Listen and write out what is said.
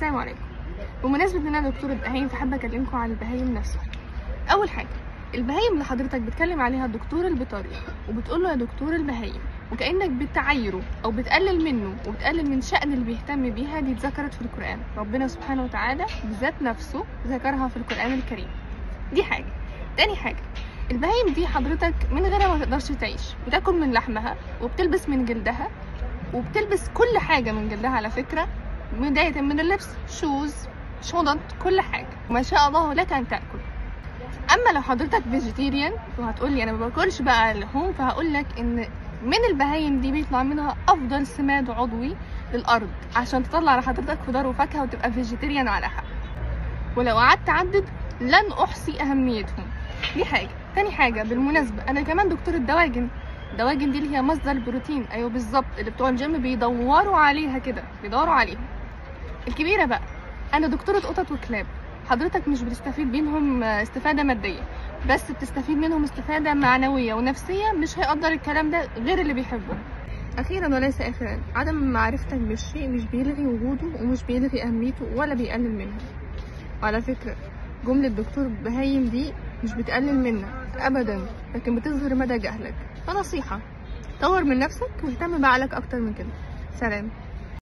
السلام عليكم. بمناسبة ان انا دكتورة بهايم فحابة اكلمكم عن البهايم نفسه. اول حاجة، البهايم اللي حضرتك بتكلم عليها الدكتور البيطري وبتقول له يا دكتور البهايم وكأنك بتعايره او بتقلل منه وبتقلل من شأن اللي بيهتم بيها، دي اتذكرت في القرآن. ربنا سبحانه وتعالى بذات نفسه ذكرها في القرآن الكريم. دي حاجة. تاني حاجة، البهايم دي حضرتك من غيرها ما تقدرش تعيش، بتاكل من لحمها وبتلبس من جلدها وبتلبس كل حاجة من جلدها على فكرة، بداية من اللبس، شوز، شنط، كل حاجة، وما شاء الله لك أن تأكل. أما لو حضرتك فيجيتيريان وهتقولي أنا ما باكلش بقى اللحوم، فهقولك إن من البهايم دي بيطلع منها أفضل سماد عضوي للأرض عشان تطلع لحضرتك خضار وفاكهة وتبقى فيجيتيريان على حق. ولو قعدت أعدد لن أحصي أهميتهم. دي حاجة. تاني حاجة، بالمناسبة أنا كمان دكتورة دواجن. الدواجن دي اللي هي مصدر البروتين، أيوه بالظبط، اللي بتوع الجيم بيدوروا عليها كده، بيدوروا عليها. الكبيرة بقى، أنا دكتورة قطط وكلاب. حضرتك مش بتستفيد منهم استفادة مادية بس، بتستفيد منهم استفادة معنوية ونفسية، مش هيقدر الكلام ده غير اللي بيحبه. أخيرا وليس آخرا، عدم معرفتك بالشيء مش بيلغي وجوده ومش بيلغي أهميته ولا بيقلل منه. وعلى فكرة جملة دكتور بهايم دي مش بتقلل منك أبدا، لكن بتظهر مدى جهلك. فنصيحة، طور من نفسك واهتم بعقلك أكتر من كده. سلام.